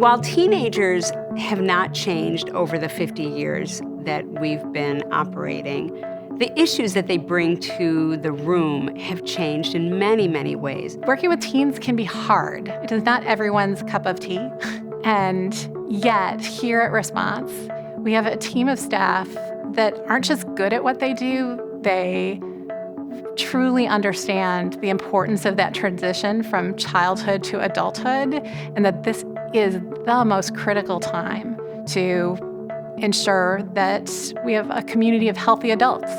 While teenagers have not changed over the 50 years that we've been operating, the issues that they bring to the room have changed in many, many ways. Working with teens can be hard. It is not everyone's cup of tea. And yet, here at Response, we have a team of staff that aren't just good at what they do, they truly understand the importance of that transition from childhood to adulthood, and that this is the most critical time to ensure that we have a community of healthy adults.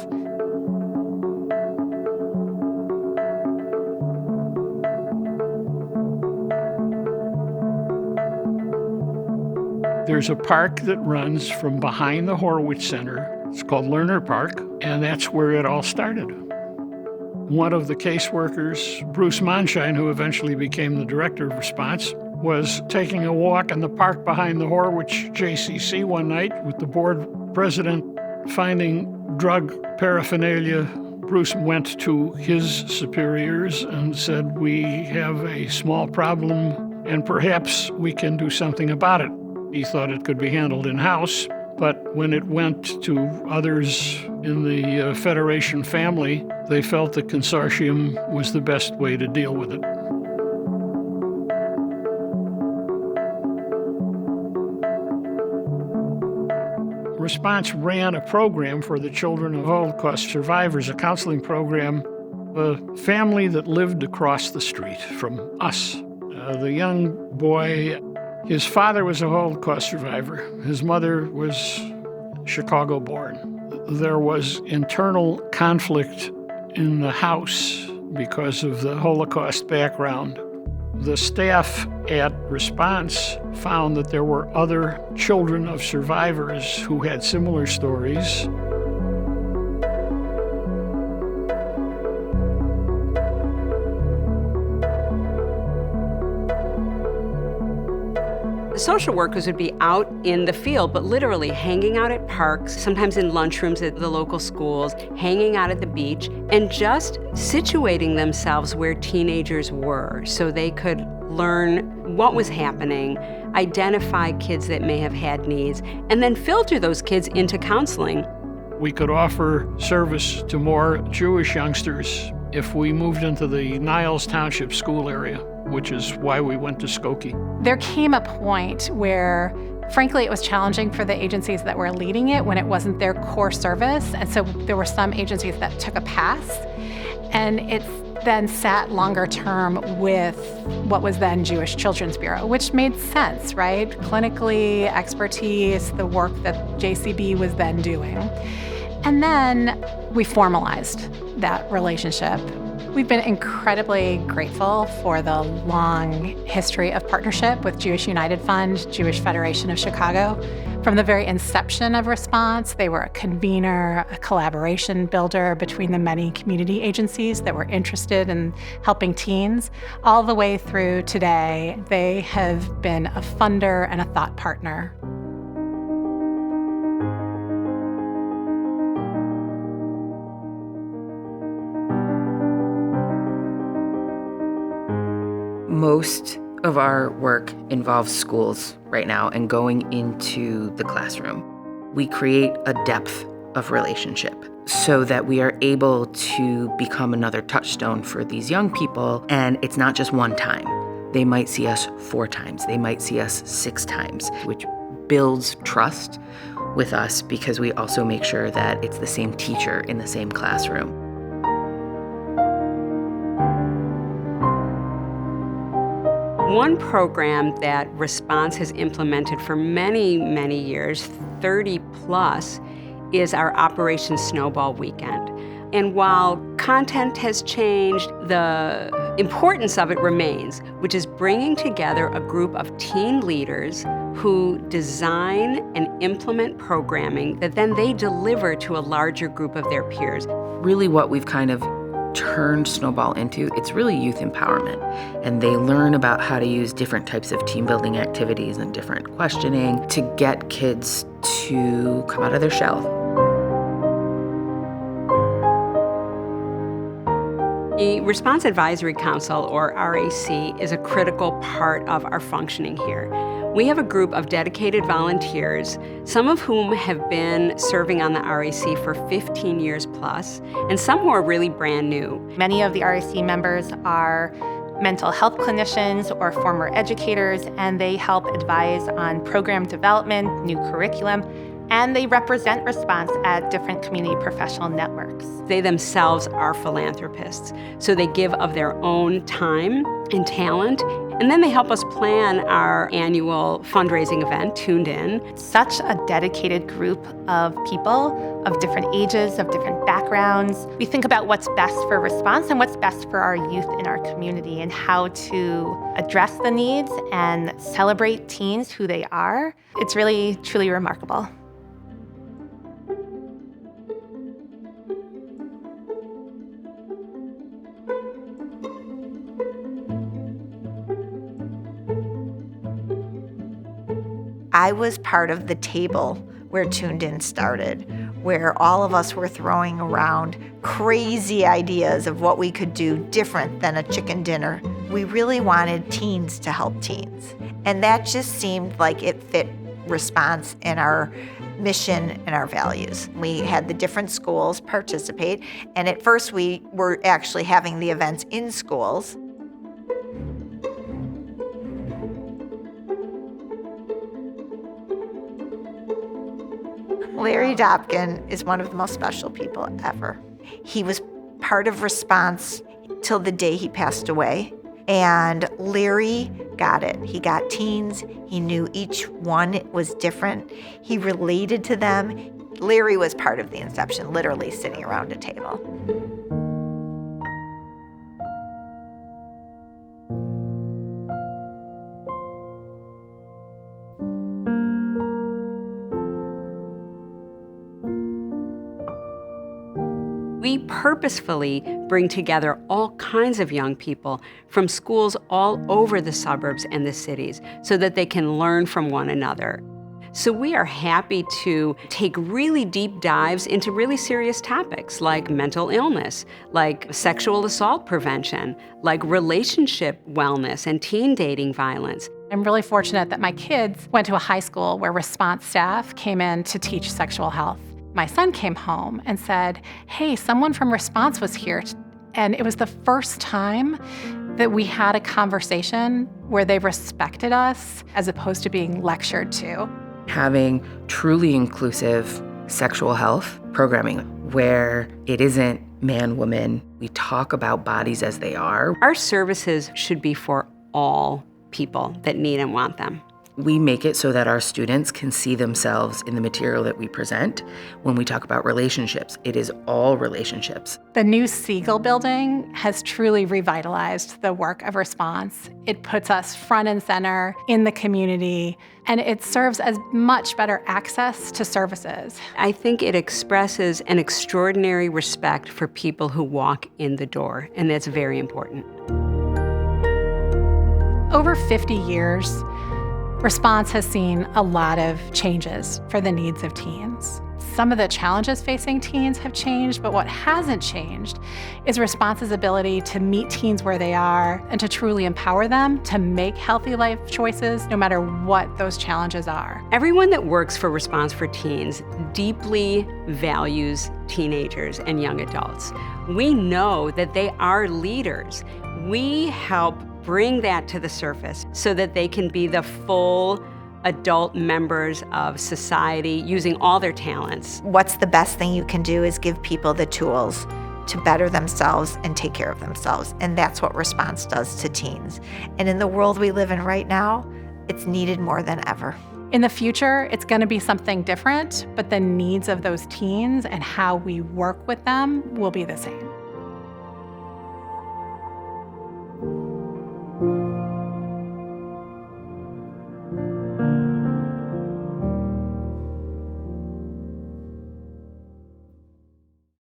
There's a park that runs from behind the Horowitz Center. It's called Lerner Park, and that's where it all started. One of the caseworkers, Bruce Monshine, who eventually became the director of Response, was taking a walk in the park behind the Horowitz JCC one night with the board president finding drug paraphernalia. Bruce went to his superiors and said, "We have a small problem and perhaps we can do something about it." He thought it could be handled in-house, but when it went to others in the Federation family, they felt the consortium was the best way to deal with it. Response ran a program for the children of Holocaust survivors, a counseling program, a family that lived across the street from us. The young boy, his father was a Holocaust survivor. His mother was Chicago-born. There was internal conflict in the house because of the Holocaust background. The staff at Response found that there were other children of survivors who had similar stories. The social workers would be out in the field, but literally hanging out at parks, sometimes in lunchrooms at the local schools, hanging out at the beach, and just situating themselves where teenagers were so they could learn what was happening, identify kids that may have had needs, and then filter those kids into counseling. We could offer service to more Jewish youngsters if we moved into the Niles Township school area, which is why we went to Skokie. There came a point where, frankly, it was challenging for the agencies that were leading it when it wasn't their core service. And so there were some agencies that took a pass. And it then sat longer term with what was then Jewish Children's Bureau, which made sense, right? Clinically, expertise, the work that JCB was then doing. And then we formalized that relationship. We've been incredibly grateful for the long history of partnership with Jewish United Fund, Jewish Federation of Chicago. From the very inception of Response, they were a convener, a collaboration builder between the many community agencies that were interested in helping teens. All the way through today, they have been a funder and a thought partner. Most of our work involves schools right now and going into the classroom. We create a depth of relationship so that we are able to become another touchstone for these young people. And it's not just one time. They might see us 4 times. They might see us 6 times, which builds trust with us because we also make sure that it's the same teacher in the same classroom. One program that Response has implemented for many, many years, 30 plus, is our Operation Snowball Weekend. And while content has changed, the importance of it remains, which is bringing together a group of teen leaders who design and implement programming that then they deliver to a larger group of their peers. Really what we've kind of turned Snowball into, it's really youth empowerment. And they learn about how to use different types of team building activities and different questioning to get kids to come out of their shell. The Response Advisory Council, or RAC, is a critical part of our functioning here. We have a group of dedicated volunteers, some of whom have been serving on the REC for 15 years plus, and some who are really brand new. Many of the REC members are mental health clinicians or former educators, and they help advise on program development, new curriculum, and they represent Response at different community professional networks. They themselves are philanthropists, so they give of their own time and talent, and then they help us plan our annual fundraising event, Tuned In. Such a dedicated group of people of different ages, of different backgrounds. We think about what's best for Response and what's best for our youth in our community and how to address the needs and celebrate teens who they are. It's really, truly remarkable. I was part of the table where Tuned In started, where all of us were throwing around crazy ideas of what we could do different than a chicken dinner. We really wanted teens to help teens. And that just seemed like it fit Response in our mission and our values. We had the different schools participate, and at first we were actually having the events in schools. Larry Dobkin is one of the most special people ever. He was part of Response till the day he passed away. And Larry got it. He got teens. He knew each one was different. He related to them. Larry was part of the inception, literally sitting around a table. We purposefully bring together all kinds of young people from schools all over the suburbs and the cities so that they can learn from one another. So we are happy to take really deep dives into really serious topics like mental illness, like sexual assault prevention, like relationship wellness and teen dating violence. I'm really fortunate that my kids went to a high school where Response staff came in to teach sexual health. My son came home and said, hey, someone from Response was here. And it was the first time that we had a conversation where they respected us as opposed to being lectured to. Having truly inclusive sexual health programming where it isn't man, woman, we talk about bodies as they are. Our services should be for all people that need and want them. We make it so that our students can see themselves in the material that we present. When we talk about relationships, it is all relationships. The new Siegel building has truly revitalized the work of Response. It puts us front and center in the community, and it serves as much better access to services. I think it expresses an extraordinary respect for people who walk in the door, and that's very important. Over 50 years, Response has seen a lot of changes for the needs of teens. Some of the challenges facing teens have changed, but what hasn't changed is Response's ability to meet teens where they are and to truly empower them to make healthy life choices no matter what those challenges are. Everyone that works for Response for Teens deeply values teenagers and young adults. We know that they are leaders. We help bring that to the surface so that they can be the full adult members of society using all their talents. What's the best thing you can do is give people the tools to better themselves and take care of themselves. And that's what Response does to teens. And in the world we live in right now, it's needed more than ever. In the future, it's going to be something different, but the needs of those teens and how we work with them will be the same.